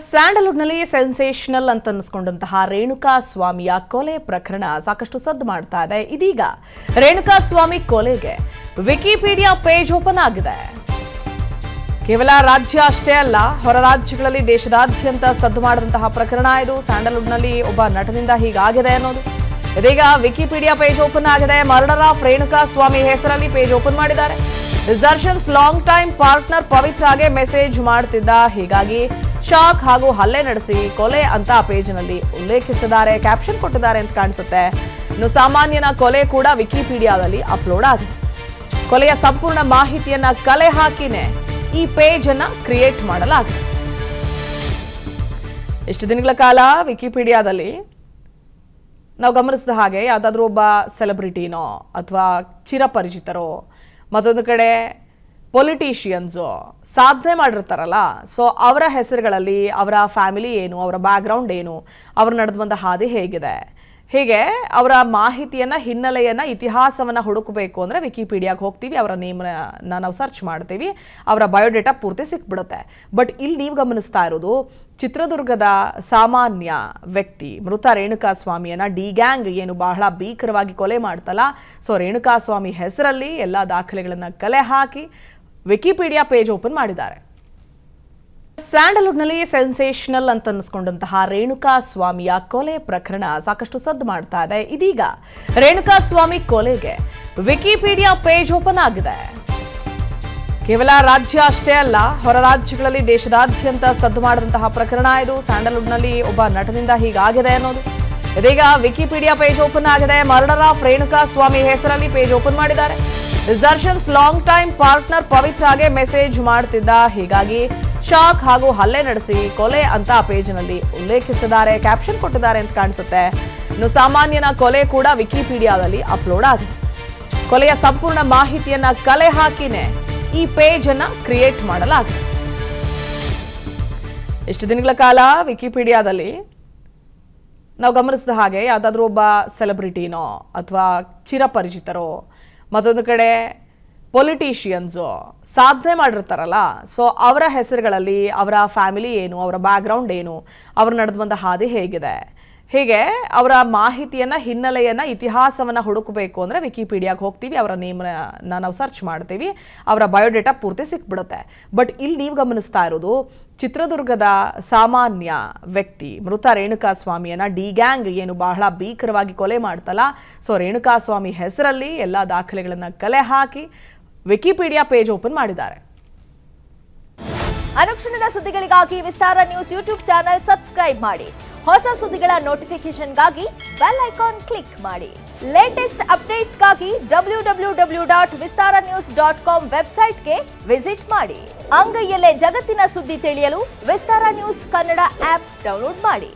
ಸ್ಯಾಂಡಲ್ವುಡ್ನಲ್ಲಿ sensational ಅಂತ ಅನಿಸ್ಕೊಂಡಂತಹ ರೇಣುಕಾ ಸ್ವಾಮಿಯ ಕೊಲೆ ಪ್ರಕರಣ ಸಾಕಷ್ಟು ಸದ್ದು ಮಾಡ್ತಾ ಇದೆ. ಇದೀಗ ರೇಣುಕಾ ಸ್ವಾಮಿ ಕೊಲೆಗೆ ವಿಕಿಪೀಡಿಯಾ ಪೇಜ್ ಓಪನ್ ಆಗಿದೆ. ಕೇವಲ ರಾಜ್ಯ ಅಷ್ಟೇ ಅಲ್ಲ, ಹೊರ ರಾಜ್ಯಗಳಲ್ಲಿ ದೇಶದಾದ್ಯಂತ ಸದ್ದು ಮಾಡಿದಂತಹ ಪ್ರಕರಣ ಇದು. ಸ್ಯಾಂಡಲ್ವುಡ್ನಲ್ಲಿ ಒಬ್ಬ ನಟನಿಂದ ಹೀಗಾಗಿದೆ ಅನ್ನೋದು. ಇದೀಗ ವಿಕಿಪೀಡಿಯಾ ಪೇಜ್ ಓಪನ್ ಆಗಿದೆ. ಮರ್ಡರ್ ಆಫ್ ರೇಣುಕಾ ಸ್ವಾಮಿ ಹೆಸರಲ್ಲಿ ಪೇಜ್ ಓಪನ್ ಮಾಡಿದ್ದಾರೆ. ದರ್ಶನ್ಸ್ ಲಾಂಗ್ ಟೈಮ್ ಪಾರ್ಟ್ನರ್ ಪವಿತ್ರಾಗೆ ಮೆಸೇಜ್ ಮಾಡ್ತಿದ್ದ, ಹೀಗಾಗಿ ಶಾಕ್ ಹಾಗೂ ಹಲ್ಲೆ ನಡೆಸಿ ಕೊಲೆ ಅಂತ ಪೇಜ್ನಲ್ಲಿ ಉಲ್ಲೇಖಿಸಿದ್ದಾರೆ, ಕ್ಯಾಪ್ಷನ್ ಕೊಟ್ಟಿದ್ದಾರೆ ಅಂತ ಕಾಣಿಸುತ್ತೆ. ಇನ್ನು ಸಾಮಾನ್ಯನ ಕೊಲೆ ಕೂಡ ವಿಕಿಪೀಡಿಯಾದಲ್ಲಿ ಅಪ್ಲೋಡ್ ಆಗಿದೆ. ಕೊಲೆಯ ಸಂಪೂರ್ಣ ಮಾಹಿತಿಯನ್ನ ಕಲೆ ಹಾಕಿನೇ ಈ ಪೇಜ್ ಅನ್ನ ಕ್ರಿಯೇಟ್ ಮಾಡಲಾಗಿದೆ. ಇಷ್ಟು ದಿನಗಳ ಕಾಲ ವಿಕಿಪೀಡಿಯಾದಲ್ಲಿ ನಾವು ಗಮನಿಸಿದ ಹಾಗೆ ಯಾವುದಾದ್ರೂ ಒಬ್ಬ ಸೆಲೆಬ್ರಿಟಿನೋ ಅಥವಾ ಚಿರಪರಿಚಿತರೋ, ಮತ್ತೊಂದು ಕಡೆ ಪೊಲಿಟಿಷಿಯನ್ಸು ಸಾಧನೆ ಮಾಡಿರ್ತಾರಲ್ಲ, ಸೊ ಅವರ ಹೆಸರುಗಳಲ್ಲಿ ಅವರ ಫ್ಯಾಮಿಲಿ ಏನು, ಅವರ ಬ್ಯಾಕ್ಗ್ರೌಂಡ್ ಏನು, ಅವ್ರು ನಡೆದು ಬಂದ ಹಾದಿ ಹೇಗಿದೆ, ಹೀಗೆ ಅವರ ಮಾಹಿತಿಯನ್ನು, ಹಿನ್ನೆಲೆಯನ್ನು, ಇತಿಹಾಸವನ್ನು ಹುಡುಕಬೇಕು ಅಂದರೆ ವಿಕಿಪೀಡಿಯಾಗೆ ಹೋಗ್ತೀವಿ, ಅವರ ನೇಮನ್ನ ನಾವು ಸರ್ಚ್ ಮಾಡ್ತೀವಿ, ಅವರ ಬಯೋಡೇಟಾ ಪೂರ್ತಿ ಸಿಕ್ಬಿಡುತ್ತೆ. ಬಟ್ ಇಲ್ಲಿ ನೀವು ಗಮನಿಸ್ತಾ ಇರೋದು ಚಿತ್ರದುರ್ಗದ ಸಾಮಾನ್ಯ ವ್ಯಕ್ತಿ ಮೃತ ರೇಣುಕಾ ಸ್ವಾಮಿಯನ್ನು ಡಿ ಗ್ಯಾಂಗ್ ಏನು ಬಹಳ ಭೀಕರವಾಗಿ ಕೊಲೆ ಮಾಡ್ತಲ್ಲ, ಸೊ ರೇಣುಕಾ ಸ್ವಾಮಿ ಹೆಸರಲ್ಲಿ ಎಲ್ಲ ದಾಖಲೆಗಳನ್ನು ಕಲೆ ಹಾಕಿ ವಿಕಿಪೀಡಿಯಾ ಪೇಜ್ ಓಪನ್ ಮಾಡಿದ್ದಾರೆ. ಸ್ಯಾಂಡಲ್ವುಡ್ನಲ್ಲಿ ಸೆನ್ಸೇಷನಲ್ ಅಂತ ಅನಿಸ್ಕೊಂಡಂತಹ ರೇಣುಕಾ ಸ್ವಾಮಿಯ ಕೊಲೆ ಪ್ರಕರಣ ಸಾಕಷ್ಟು ಸದ್ದು ಮಾಡ್ತಾ ಇದೆ. ಇದೀಗ ರೇಣುಕಾ ಸ್ವಾಮಿ ಕೊಲೆಗೆ ವಿಕಿಪೀಡಿಯಾ ಪೇಜ್ ಓಪನ್ ಆಗಿದೆ. ಕೇವಲ ರಾಜ್ಯ ಅಷ್ಟೇ ಅಲ್ಲ, ಹೊರ ರಾಜ್ಯಗಳಲ್ಲಿ ದೇಶದಾದ್ಯಂತ ಸದ್ದು ಮಾಡಿದಂತಹ ಪ್ರಕರಣ ಇದು. ಸ್ಯಾಂಡಲ್ವುಡ್ನಲ್ಲಿ ಒಬ್ಬ ನಟನಿಂದ ಹೀಗಾಗಿದೆ ಅನ್ನೋದು. ಇದೀಗ ವಿಕಿಪೀಡಿಯಾ ಪೇಜ್ ಓಪನ್ ಆಗಿದೆ. ಮರ್ಡರ್ ಆಫ್ ರೇಣುಕಾ ಸ್ವಾಮಿ ಹೆಸರಲ್ಲಿ ಪೇಜ್ ಓಪನ್ ಮಾಡಿದ್ದಾರೆ. ದರ್ಶನ್ಸ್ ಲಾಂಗ್ ಟೈಮ್ ಪಾರ್ಟ್ನರ್ ಪವಿತ್ರಾಗೆ ಮೆಸೇಜ್ ಮಾಡ್ತಿದ್ದ, ಹೀಗಾಗಿ ಶಾಕ್ ಹಾಗೂ ಹಲ್ಲೆ ನಡೆಸಿ ಕೊಲೆ ಅಂತ ಪೇಜ್ನಲ್ಲಿ ಉಲ್ಲೇಖಿಸಿದ್ದಾರೆ, ಕ್ಯಾಪ್ಷನ್ ಕೊಟ್ಟಿದ್ದಾರೆ ಅಂತ ಕಾಣಿಸುತ್ತೆ. ಇನ್ನು ಸಾಮಾನ್ಯನ ಕೊಲೆ ಕೂಡ ವಿಕಿಪೀಡಿಯಾದಲ್ಲಿ ಅಪ್ಲೋಡ್ ಆಗಿದೆ. ಕೊಲೆಯ ಸಂಪೂರ್ಣ ಮಾಹಿತಿಯನ್ನ ಕಲೆ ಹಾಕಿನೇ ಈ ಪೇಜ್ ಅನ್ನ ಕ್ರಿಯೇಟ್ ಮಾಡಲಾಗಿದೆ. ಇಷ್ಟು ದಿನಗಳ ಕಾಲ ವಿಕಿಪೀಡಿಯಾದಲ್ಲಿ ನಾವು ಗಮನಿಸಿದ ಹಾಗೆ ಯಾವುದಾದ್ರೂ ಒಬ್ಬ ಸೆಲೆಬ್ರಿಟಿನೋ ಅಥವಾ ಚಿರಪರಿಚಿತರೋ, ಮತ್ತೊಂದು ಕಡೆ ಪೊಲಿಟಿಷಿಯನ್ಸು ಸಾಧನೆ ಮಾಡಿರ್ತಾರಲ್ಲ, ಸೊ ಅವರ ಹೆಸರುಗಳಲ್ಲಿ ಅವರ ಫ್ಯಾಮಿಲಿ ಏನು, ಅವರ ಬ್ಯಾಕ್ಗ್ರೌಂಡ್ ಏನು, ಅವ್ರು ನಡೆದು ಬಂದ ಹಾದಿ ಹೇಗಿದೆ, ಹೀಗೆ ಅವರ ಮಾಹಿತಿಯನ್ನು, ಹಿನ್ನೆಲೆಯನ್ನು, ಇತಿಹಾಸವನ್ನು ಹುಡುಕಬೇಕು ಅಂದರೆ ವಿಕಿಪೀಡಿಯಾಗೆ ಹೋಗ್ತೀವಿ, ಅವರ ನೇಮನ್ನ ನಾವು ಸರ್ಚ್ ಮಾಡ್ತೀವಿ, ಅವರ ಬಯೋಡೇಟಾ ಪೂರ್ತಿ ಸಿಕ್ಬಿಡುತ್ತೆ. ಬಟ್ ಇಲ್ಲಿ ನೀವು ಗಮನಿಸ್ತಾ ಇರೋದು ಚಿತ್ರದುರ್ಗದ ಸಾಮಾನ್ಯ ವ್ಯಕ್ತಿ ಮೃತ ರೇಣುಕಾ ಸ್ವಾಮಿಯನ್ನು ಡಿ ಗ್ಯಾಂಗ್ ಏನು ಬಹಳ ಭೀಕರವಾಗಿ ಕೊಲೆ ಮಾಡ್ತಲ್ಲ, ಸೊ ರೇಣುಕಾ ಸ್ವಾಮಿ ಹೆಸರಲ್ಲಿ ಎಲ್ಲ ದಾಖಲೆಗಳನ್ನು ಕಲೆ ಹಾಕಿ ವಿಕಿಪೀಡಿಯಾ ಪೇಜ್ ಓಪನ್ ಮಾಡಿದ್ದಾರೆ. ಅನುಕ್ಷಣದ ಸುದ್ದಿಗಳಿಗಾಗಿ ವಿಸ್ತಾರ ನ್ಯೂಸ್ ಯೂಟ್ಯೂಬ್ ಚಾನೆಲ್ ಸಬ್ಸ್ಕ್ರೈಬ್ ಮಾಡಿ. ಹೊಸ ಸುದ್ದಿಗಳ ನೋಟಿಫಿಕೇಶನ್ಗಾಗಿ ಬೆಲ್ ಐಕಾನ್ ಕ್ಲಿಕ್ ಮಾಡಿ. ಲೇಟೆಸ್ಟ್ ಅಪ್ಡೇಟ್ಸ್ಗಾಗಿ www.vistaranews.com ವೆಬ್ಸೈಟ್ಗೆ ವಿಸಿಟ್ ಮಾಡಿ. ಅಂಗೈಯಲ್ಲೇ ಜಗತ್ತಿನ ಸುದ್ದಿ ತಿಳಿಯಲು ವಿಸ್ತಾರ ನ್ಯೂಸ್ ಕನ್ನಡ ಆಪ್ ಡೌನ್ಲೋಡ್ ಮಾಡಿ.